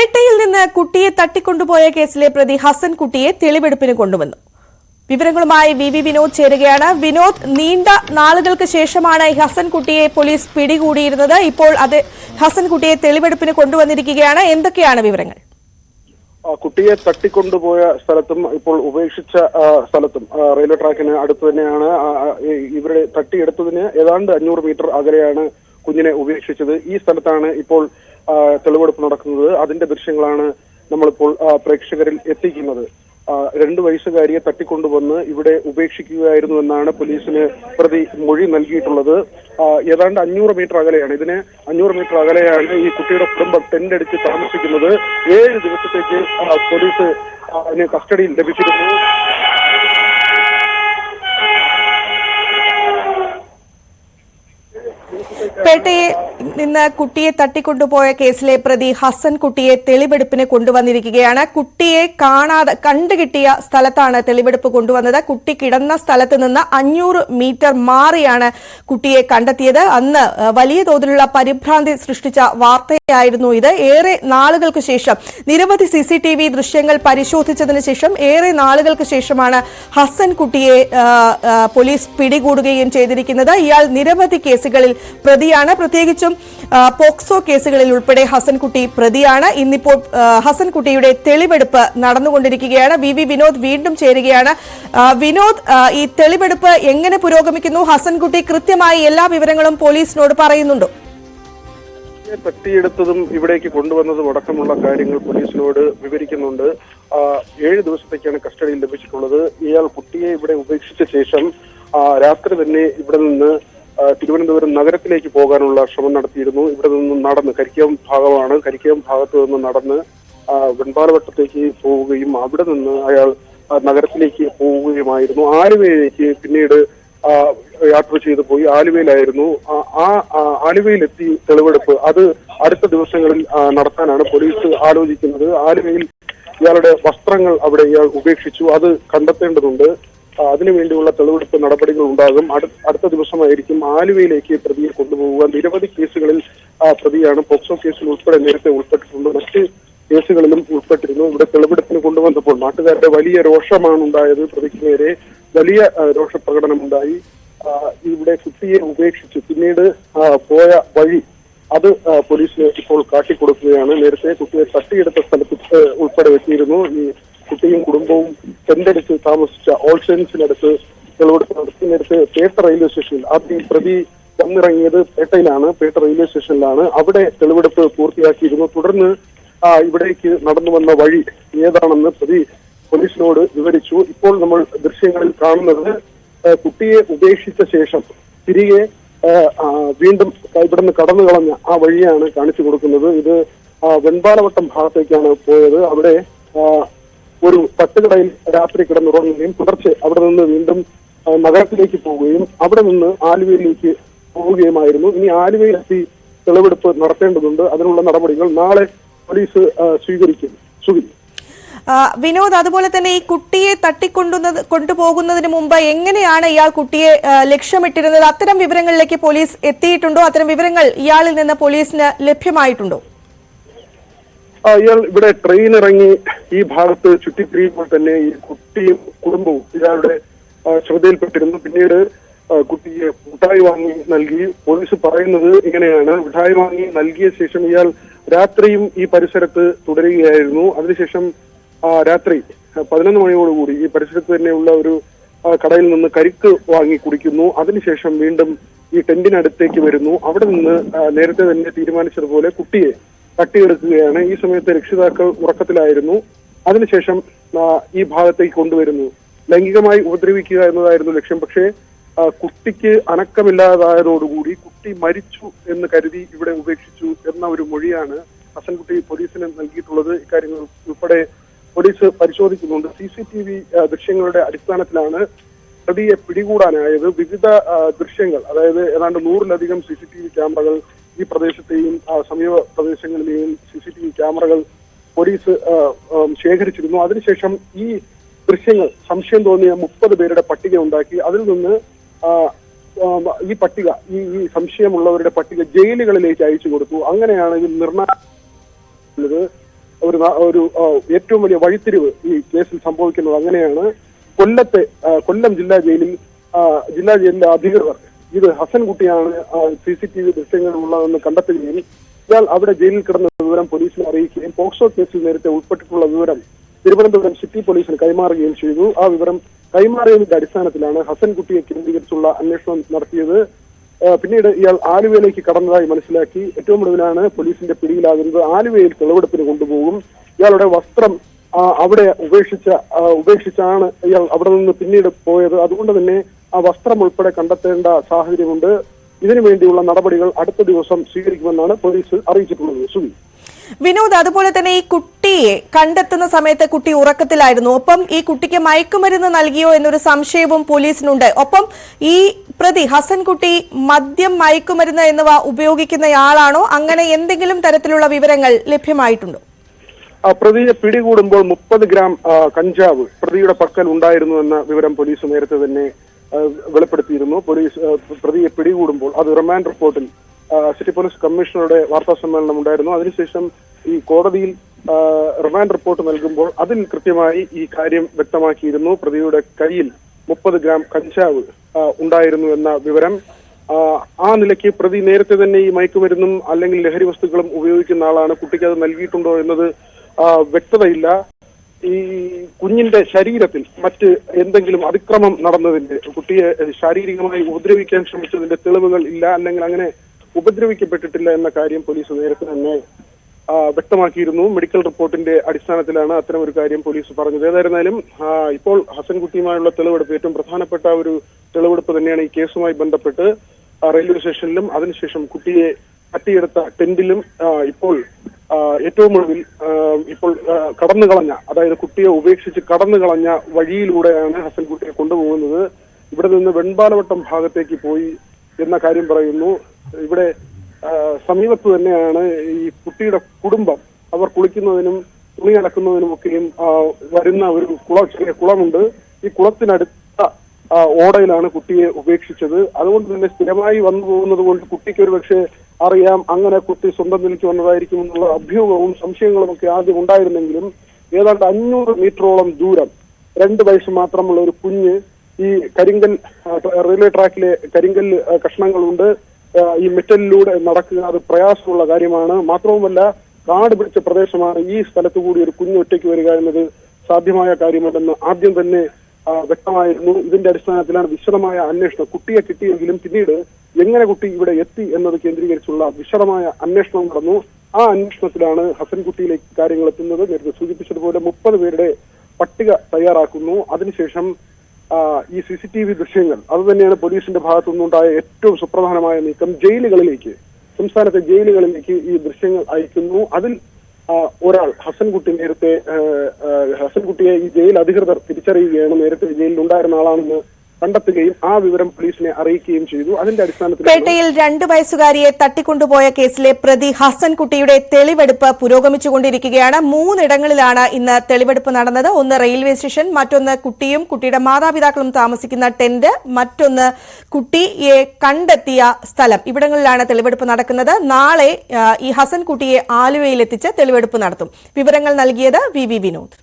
പേട്ടയിൽ നിന്ന് കുട്ടിയെ തട്ടിക്കൊണ്ടുപോയ കേസിലെ പ്രതി ഹസൻ കുട്ടിയെ തെളിവെടുപ്പിന് കൊണ്ടുവന്നു. വിവരങ്ങളുമായി വി വിനോദ് ചേരുകയാണ്. വിനോദ്, നീണ്ട നാളുകൾക്ക് ശേഷമാണ് ഹസൻ കുട്ടിയെ പോലീസ് പിടികൂടിയിരുന്നത്. ഇപ്പോൾ അത് ഹസൻ കുട്ടിയെ തെളിവെടുപ്പിന് കൊണ്ടുവന്നിരിക്കുകയാണ്. എന്തൊക്കെയാണ് വിവരങ്ങൾ? കുട്ടിയെ തട്ടിക്കൊണ്ടുപോയ സ്ഥലത്തും ഇപ്പോൾ ഉപേക്ഷിച്ച സ്ഥലത്തും റെയിൽവേ ട്രാക്കിന് അടുത്ത് തന്നെയാണ് ഇവരെ തട്ടിയെടുത്തതിന് ഏതാണ്ട് 500 മീറ്റർ അകലെയാണ് കുഞ്ഞിനെ ഉപേക്ഷിച്ചത്. ഈ സ്ഥലത്താണ് ഇപ്പോൾ തെളിവെടുപ്പ് നടക്കുന്നത്. അതിന്റെ ദൃശ്യങ്ങളാണ് നമ്മളിപ്പോൾ പ്രേക്ഷകരിൽ എത്തിക്കുന്നത്. 2 വയസ്സുകാരിയെ തട്ടിക്കൊണ്ടുവന്ന് ഇവിടെ ഉപേക്ഷിക്കുകയായിരുന്നു എന്നാണ് പോലീസിന് പ്രതി മൊഴി നൽകിയിട്ടുള്ളത്. ഏതാണ്ട് 500 മീറ്റർ അകലെയാണ്. 500 മീറ്റർ അകലെയാണ് ഈ കുട്ടിയുടെ കുടുംബം ടെന്റ് അടിച്ച് താമസിക്കുന്നത്. 7 ദിവസത്തേക്ക് പോലീസ് അതിന് കസ്റ്റഡിയിൽ ലഭിച്ചിരുന്നു. പേട്ടയെ നിന്ന് കുട്ടിയെ തട്ടിക്കൊണ്ടുപോയ കേസിലെ പ്രതി ഹസൻ കുട്ടിയെ തെളിവെടുപ്പിന് കൊണ്ടുവന്നിരിക്കുകയാണ്. കുട്ടിയെ കണ്ടുകിട്ടിയ സ്ഥലത്താണ് തെളിവെടുപ്പ് കൊണ്ടുവന്നത്. കുട്ടി കിടന്ന സ്ഥലത്ത് നിന്ന് 500 മീറ്റർ മാറിയാണ് കുട്ടിയെ കണ്ടെത്തിയത്. അന്ന് വലിയ തോതിലുള്ള പരിഭ്രാന്തി സൃഷ്ടിച്ച വാർത്തയായിരുന്നു ഇത്. ഏറെ നാളുകൾക്ക് ശേഷം നിരവധി CCTV ദൃശ്യങ്ങൾ പരിശോധിച്ചതിന് ശേഷം ഏറെ നാളുകൾക്ക് ശേഷമാണ് ഹസൻ കുട്ടിയെ പോലീസ് പിടികൂടുകയും ചെയ്തിരിക്കുന്നത്. ഇയാൾ നിരവധി കേസുകളിൽ പ്രതിയാണ്. പ്രത്യേകിച്ചും പോക്സോ കേസുകളിൽ ഉൾപ്പെടെ ഹസൻകുട്ടി പ്രതിയാണ്. ഇന്നിപ്പോൾ ഹസൻകുട്ടിയുടെ തെളിവെടുപ്പ് നടന്നുകൊണ്ടിരിക്കുകയാണ്. വി വിനോദ് വീണ്ടും ചേരുകയാണ്. വിനോദ്, ഈ തെളിവെടുപ്പ് എങ്ങനെ പുരോഗമിക്കുന്നു? ഹസൻകുട്ടി കൃത്യമായി എല്ലാ വിവരങ്ങളും പോലീസിനോട് പറയുന്നുണ്ടോ? തട്ടിയെടുത്തതും ഇവിടേക്ക് കൊണ്ടുവന്നതും അടക്കമുള്ള കാര്യങ്ങൾ പോലീസിനോട് വിവരിക്കുന്നുണ്ട്. 7 ദിവസത്തേക്കാണ് കസ്റ്റഡിയിൽ ലഭിച്ചിട്ടുള്ളത്. ഇയാൾ കുട്ടിയെ ഇവിടെ ഉപേക്ഷിച്ച ശേഷം രാത്രി തന്നെ ഇവിടെ നിന്ന് തിരുവനന്തപുരം നഗരത്തിലേക്ക് പോകാനുള്ള ശ്രമം നടത്തിയിരുന്നു. ഇവിടെ നിന്ന് നടന്ന് കരിക്കകം ഭാഗമാണ്. കരിക്കകം ഭാഗത്ത് നിന്ന് നടന്ന് വെൺപാലവട്ടത്തേക്ക് പോവുകയും അവിടെ നിന്ന് അയാൾ നഗരത്തിലേക്ക് പോവുകയുമായിരുന്നു. ആലുവയിലേക്ക് പിന്നീട് യാത്ര ചെയ്തു പോയി. ആലുവയിലായിരുന്നു. ആലുവയിലെത്തി തെളിവെടുപ്പ് അത് അടുത്ത ദിവസങ്ങളിൽ നടത്താനാണ് പോലീസ് ആലോചിക്കുന്നത്. ആലുവയിൽ ഇയാളുടെ വസ്ത്രങ്ങൾ അവിടെ ഇയാൾ ഉപേക്ഷിച്ചു. അത് കണ്ടെത്തേണ്ടതുണ്ട്. അതിനുവേണ്ടിയുള്ള തെളിവെടുപ്പ് നടപടികൾ ഉണ്ടാകും. അടുത്ത ദിവസമായിരിക്കും ആലുവയിലേക്ക് പ്രതിയെ കൊണ്ടുപോകുക. നിരവധി കേസുകളിൽ പ്രതിയാണ്. പോക്സോ കേസിൽ ഉൾപ്പെടെ നേരത്തെ ഉൾപ്പെട്ടിട്ടുണ്ട്. മറ്റ് കേസുകളിലും ഉൾപ്പെട്ടിരുന്നു. ഇവിടെ തെളിവെടുപ്പിന് കൊണ്ടുവന്നപ്പോൾ നാട്ടുകാരുടെ വലിയ രോഷമാണ് ഉണ്ടായത്. പ്രതിക്ക് നേരെ വലിയ രോഷപ്രകടനമുണ്ടായി. ഇവിടെ കുട്ടിയെ ഉപേക്ഷിച്ച് പിന്നീട് പോയ വഴി അത് പോലീസിന് ഇപ്പോൾ കാട്ടിക്കൊടുക്കുകയാണ്. നേരത്തെ കുട്ടിയെ തട്ടിയെടുത്ത സ്ഥലത്ത് ഉൾപ്പെടെ എത്തിയിരുന്നു. ഈ കുട്ടിയും കുടുംബവും ടെന്റടിച്ച് താമസിച്ച ഓൾസെൻസിനടുത്ത് തെളിവെടുപ്പ് നടത്തി. നേരത്തെ പേട്ട റെയിൽവേ സ്റ്റേഷനിൽ ആദ്യം പ്രതി വന്നിറങ്ങിയത് പേട്ടയിലാണ്. പേട്ട റെയിൽവേ സ്റ്റേഷനിലാണ്. അവിടെ തെളിവെടുപ്പ് പൂർത്തിയാക്കിയിരുന്നു. തുടർന്ന് ഇവിടേക്ക് നടന്നു വന്ന വഴി ഏതാണെന്ന് പ്രതി പോലീസിനോട് വിവരിച്ചു. ഇപ്പോൾ നമ്മൾ ദൃശ്യങ്ങളിൽ കാണുന്നത് കുട്ടിയെ ഉപേക്ഷിച്ച ശേഷം തിരികെ വീണ്ടും ഇവിടുന്ന് കടന്നു കളഞ്ഞ ആ വഴിയാണ് കാണിച്ചു കൊടുക്കുന്നത്. ഇത് വെൺപാലവട്ടം ഭാഗത്തേക്കാണ് പോയത്. അവിടെ ഒരു തട്ടുകടയിൽ രാത്രി കിടന്നുറങ്ങുകയും പുലർച്ചെ അവിടെ നിന്ന് വീണ്ടും നഗരത്തിലേക്ക് പോവുകയും അവിടെ നിന്ന് ആലുവയിലേക്ക് പോവുകയുമായിരുന്നു. ഇനി ആലുവയിലെത്തി തെളിവെടുപ്പ് നടത്തേണ്ടതുണ്ട്. അതിനുള്ള നടപടികൾ നാളെ പോലീസ് സ്വീകരിക്കും. വിനോദ്, അതുപോലെ തന്നെ ഈ കുട്ടിയെ കൊണ്ടുപോകുന്നതിന് മുമ്പ് എങ്ങനെയാണ് ഇയാൾ കുട്ടിയെ ലക്ഷ്യമിട്ടിരുന്നത്? അത്തരം വിവരങ്ങളിലേക്ക് പോലീസ് എത്തിയിട്ടുണ്ടോ? അത്തരം വിവരങ്ങൾ ഇയാളിൽ നിന്ന് പോലീസിന് ലഭ്യമായിട്ടുണ്ടോ? ഇയാൾ ഇവിടെ ട്രെയിൻ ഇറങ്ങി ഈ ഭാഗത്ത് ചുറ്റിത്തിരിയുമ്പോൾ തന്നെ ഈ കുട്ടിയും കുടുംബവും ഇയാളുടെ ശ്രദ്ധയിൽപ്പെട്ടിരുന്നു. പിന്നീട് കുട്ടിയെ മിഠായി വാങ്ങി നൽകി. പോലീസ് പറയുന്നത് ഇങ്ങനെയാണ്: മിഠായി വാങ്ങി നൽകിയ ശേഷം ഇയാൾ രാത്രിയും ഈ പരിസരത്ത് തുടരുകയായിരുന്നു. അതിനുശേഷം രാത്രി 11 മണിയോടുകൂടി ഈ പരിസരത്ത് തന്നെയുള്ള ഒരു കടയിൽ നിന്ന് കരിക്ക് വാങ്ങി കുടിക്കുന്നു. അതിനുശേഷം വീണ്ടും ഈ ടെന്റിനടുത്തേക്ക് വരുന്നു. അവിടെ നിന്ന് നേരത്തെ തന്നെ തീരുമാനിച്ചതുപോലെ കുട്ടിയെ തട്ടിയെടുക്കുകയാണ്. ഈ സമയത്ത് രക്ഷിതാക്കൾ ഉറക്കത്തിലായിരുന്നു. അതിനുശേഷം ഈ ഭാഗത്തേക്ക് കൊണ്ടുവരുന്നു. ലൈംഗികമായി ഉപദ്രവിക്കുക എന്നതായിരുന്നു ലക്ഷ്യം. പക്ഷേ കുട്ടിക്ക് അനക്കമില്ലാതായതോടുകൂടി കുട്ടി മരിച്ചു എന്ന് കരുതി ഇവിടെ ഉപേക്ഷിച്ചു എന്ന ഒരു മൊഴിയാണ് ഹസൻകുട്ടി പോലീസിന് നൽകിയിട്ടുള്ളത്. ഇക്കാര്യങ്ങൾ ഉൾപ്പെടെ പോലീസ് പരിശോധിക്കുന്നുണ്ട്. CCTV ദൃശ്യങ്ങളുടെ അടിസ്ഥാനത്തിലാണ് പ്രതിയെ പിടികൂടാനായത്. വിവിധ ദൃശ്യങ്ങൾ, അതായത് ഏതാണ്ട് 100-ലധികം CCTV ക്യാമറകൾ ഈ പ്രദേശത്തെയും സമീപ പ്രദേശങ്ങളിലെയും CCTV ക്യാമറകൾ പോലീസ് ശേഖരിച്ചിരുന്നു. അതിനുശേഷം ഈ ദൃശ്യങ്ങൾ സംശയം തോന്നിയ 30 പേരുടെ പട്ടിക ഉണ്ടാക്കി. അതിൽ നിന്ന് ഈ പട്ടിക ഈ സംശയമുള്ളവരുടെ പട്ടിക ജയിലുകളിലേക്ക് അയച്ചു കൊടുത്തു. അങ്ങനെയാണ് ഇത് നിർണായക ഏറ്റവും വലിയ വഴിത്തിരിവ് ഈ കേസിൽ സംഭവിക്കുന്നത്. അങ്ങനെയാണ് കൊല്ലം ജില്ലാ ജയിലിലെ അധികൃതർ ഇത് ഹസൻകുട്ടിയാണ് CCTV ദൃശ്യങ്ങൾ ഉള്ളതെന്ന് കണ്ടെത്തുകയും ഇയാൾ അവിടെ ജയിലിൽ കിടന്ന വിവരം പോലീസിനെ അറിയിക്കുകയും പോക്സോ കേസിൽ നേരത്തെ ഉൾപ്പെട്ടിട്ടുള്ള വിവരം തിരുവനന്തപുരം സിറ്റി പോലീസിന് കൈമാറുകയും ചെയ്തു. ആ വിവരം കൈമാറിയതിന്റെ അടിസ്ഥാനത്തിലാണ് ഹസൻകുട്ടിയെ കേന്ദ്രീകരിച്ചുള്ള അന്വേഷണം നടത്തിയത്. പിന്നീട് ഇയാൾ ആലുവയിലേക്ക് കടന്നതായി മനസ്സിലാക്കി. ഏറ്റവും ഒടുവിലാണ് പോലീസിന്റെ പിടിയിലാകുന്നത്. ആലുവയിൽ തെളിവെടുപ്പിന് കൊണ്ടുപോകും. ഇയാളുടെ വസ്ത്രം അവിടെ ഉപേക്ഷിച്ചാണ് ഇയാൾ അവിടെ നിന്ന് പിന്നീട് പോയത്. അതുകൊണ്ട് തന്നെ ആ വസ്ത്രം ഉൾപ്പെടെ കണ്ടെത്തേണ്ട സാഹചര്യമുണ്ട്. ഇതിനുവേണ്ടിയുള്ള നടപടികൾ അടുത്ത ദിവസം സ്വീകരിക്കുമെന്നാണ് പോലീസ് അറിയിച്ചിട്ടുള്ളത്. സുധി, വിനോദ്, അതുപോലെ തന്നെ ഈ കുട്ടിയെ കണ്ടെത്തുന്ന സമയത്ത് കുട്ടി ഉറക്കത്തിലായിരുന്നു. ഒപ്പം ഈ കുട്ടിക്ക് മയക്കുമരുന്ന് നൽകിയോ എന്നൊരു സംശയവും പോലീസിനുണ്ട്. ഒപ്പം ഈ പ്രതി ഹസൻകുട്ടി മദ്യം, മയക്കുമരുന്ന് എന്നിവ ഉപയോഗിക്കുന്നയാളാണോ? അങ്ങനെ എന്തെങ്കിലും തരത്തിലുള്ള വിവരങ്ങൾ ലഭ്യമായിട്ടുണ്ടോ? പ്രതിയെ പിടികൂടുമ്പോൾ 30 ഗ്രാം കഞ്ചാവ് പ്രതിയുടെ പക്കൽ ഉണ്ടായിരുന്നു എന്ന വിവരം പോലീസ് നേരത്തെ തന്നെ വെളിപ്പെടുത്തിയിരുന്നു. പോലീസ് പ്രതിയെ പിടികൂടുമ്പോൾ അത് റിമാൻഡ് റിപ്പോർട്ടിൽ സിറ്റി പോലീസ് കമ്മീഷണറുടെ വാർത്താ സമ്മേളനം ഉണ്ടായിരുന്നു. അതിനുശേഷം ഈ കോടതിയിൽ റിമാൻഡ് റിപ്പോർട്ട് നൽകുമ്പോൾ അതിൽ കൃത്യമായി ഈ കാര്യം വ്യക്തമാക്കിയിരുന്നു. പ്രതിയുടെ കയ്യിൽ 30 ഗ്രാം കഞ്ചാവ് ഉണ്ടായിരുന്നു എന്ന വിവരം. ആ നിലയ്ക്ക് പ്രതി നേരത്തെ തന്നെ ഈ മയക്കുമരുന്നും അല്ലെങ്കിൽ ലഹരി വസ്തുക്കളും ഉപയോഗിക്കുന്ന ആളാണ്. കുട്ടിക്ക് അത് നൽകിയിട്ടുണ്ടോ എന്നത് വ്യക്തതയില്ല. ഈ കുഞ്ഞിന്റെ ശരീരത്തിൽ മറ്റ് എന്തെങ്കിലും അതിക്രമം നടന്നതിന്റെ, കുട്ടിയെ ശാരീരികമായി ഉപദ്രവിക്കാൻ ശ്രമിച്ചതിന്റെ തെളിവുകൾ ഇല്ല, അല്ലെങ്കിൽ അങ്ങനെ ഉപദ്രവിക്കപ്പെട്ടിട്ടില്ല എന്ന കാര്യം പോലീസ് നേരത്തെ തന്നെ വ്യക്തമാക്കിയിരുന്നു. മെഡിക്കൽ റിപ്പോർട്ടിന്റെ അടിസ്ഥാനത്തിലാണ് അത്തരം ഒരു കാര്യം പോലീസ് പറഞ്ഞത്. ഏതായിരുന്നാലും ഇപ്പോൾ ഹസൻകുട്ടിയുമായുള്ള തെളിവെടുപ്പ് ഏറ്റവും പ്രധാനപ്പെട്ട ഒരു തെളിവെടുപ്പ് തന്നെയാണ്. ഈ കേസുമായി ബന്ധപ്പെട്ട് റെയിൽവേ സ്റ്റേഷനിലും അതിനുശേഷം കുട്ടിയെ തട്ടിയെടുത്ത ടെന്റിലും ഇപ്പോൾ ഏറ്റവും ഒടുവിൽ ഇപ്പോൾ കടന്നുകളഞ്ഞ, അതായത് കുട്ടിയെ ഉപേക്ഷിച്ച് കടന്നുകളഞ്ഞ വഴിയിലൂടെയാണ് ഹസൻകുട്ടിയെ കൊണ്ടുപോകുന്നത്. ഇവിടെ നിന്ന് വെൺപാലവട്ടം ഭാഗത്തേക്ക് പോയി എന്ന കാര്യം പറയുന്നു. ഇവിടെ സമീപത്ത് തന്നെയാണ് ഈ കുട്ടിയുടെ കുടുംബം. അവർ കുളിക്കുന്നതിനും തുണി അലക്കുന്നതിനുമൊക്കെയും വരുന്ന ഒരു ചെറിയ കുളമുണ്ട്. ഈ കുളത്തിനടുത്ത ഓടയിലാണ് കുട്ടിയെ ഉപേക്ഷിച്ചത്. അതുകൊണ്ട് തന്നെ സ്ഥിരമായി വന്നു പോകുന്നത് കൊണ്ട് കുട്ടിക്ക് ഒരു പക്ഷേ അറിയാം അങ്ങനെ കുട്ടി സ്വന്തം നിലയ്ക്ക് വന്നതായിരിക്കും എന്നുള്ള അഭ്യൂഹവും സംശയങ്ങളും ഒക്കെ ആദ്യം ഉണ്ടായിരുന്നെങ്കിലും ഏതാണ്ട് 500 മീറ്ററോളം ദൂരം 2 വയസ്സ് മാത്രമുള്ള ഒരു കുഞ്ഞ് ഈ റെയിൽവേ ട്രാക്കിലെ കരിങ്കൽ കഷ്ണങ്ങളുണ്ട്. ഈ മെറ്റലിലൂടെ നടക്കുക അത് പ്രയാസമുള്ള കാര്യമാണ്. മാത്രവുമല്ല കാട് പിടിച്ച പ്രദേശമാണ്. ഈ സ്ഥലത്തു കൂടി ഒരു കുഞ്ഞ് ഒറ്റയ്ക്ക് വരിക എന്നത് സാധ്യമായ കാര്യമല്ലെന്ന് ആദ്യം തന്നെ വ്യക്തമായിരുന്നു. ഇതിന്റെ അടിസ്ഥാനത്തിലാണ് വിശദമായ അന്വേഷണം. കുട്ടിയെ കിട്ടിയെങ്കിലും പിന്നീട് എങ്ങനെ കുട്ടി ഇവിടെ എത്തി എന്നത് കേന്ദ്രീകരിച്ചുള്ള വിശദമായ അന്വേഷണം നടന്നു. ആ അന്വേഷണത്തിലാണ് ഹസൻകുട്ടിയിലേക്ക് കാര്യങ്ങൾ എത്തുന്നത്. നേരത്തെ സൂചിപ്പിച്ചതുപോലെ 30 പേരുടെ പട്ടിക തയ്യാറാക്കുന്നു. അതിനുശേഷം ഈ CCTV ദൃശ്യങ്ങൾ, അത് തന്നെയാണ് പോലീസിന്റെ ഭാഗത്തുനിന്നുണ്ടായ ഏറ്റവും സുപ്രധാനമായ നീക്കം. സംസ്ഥാനത്തെ ജയിലുകളിലേക്ക് ഈ ദൃശ്യങ്ങൾ അയക്കുന്നു. അതിൽ ഒരാൾ ഹസൻകുട്ടിയെ ഈ ജയിൽ അധികൃതർ തിരിച്ചറിയുകയാണ്. നേരത്തെ ജയിലിൽ ഉണ്ടായിരുന്ന ആളാണെന്ന് കണ്ടെത്തുകയും ആ വിവരം പോലീസിനെ അറിയിക്കുകയും ചെയ്തു. അതിന്റെ അടിസ്ഥാനത്തിൽ പേട്ടയിൽ 2 വയസ്സുകാരിയെ തട്ടിക്കൊണ്ടുപോയ കേസിലെ പ്രതി ഹസൻകുട്ടിയുടെ തെളിവെടുപ്പ് പുരോഗമിച്ചുകൊണ്ടിരിക്കുകയാണ്. 3 ഇടങ്ങളിലാണ് ഇന്ന് തെളിവെടുപ്പ് നടന്നത്. ഒന്ന് റെയിൽവേ സ്റ്റേഷൻ, മറ്റൊന്ന് കുട്ടിയും കുട്ടിയുടെ മാതാപിതാക്കളും താമസിക്കുന്ന ടെന്റ്, മറ്റൊന്ന് കുട്ടിയെ കണ്ടെത്തിയ സ്ഥലം. ഇവിടങ്ങളിലാണ് തെളിവെടുപ്പ് നടക്കുന്നത്. നാളെ ഈ ഹസൻകുട്ടിയെ ആലുവയിലെത്തിച്ച് തെളിവെടുപ്പ് നടത്തും. വിവരങ്ങൾ നൽകിയത് VV വിനോദ്.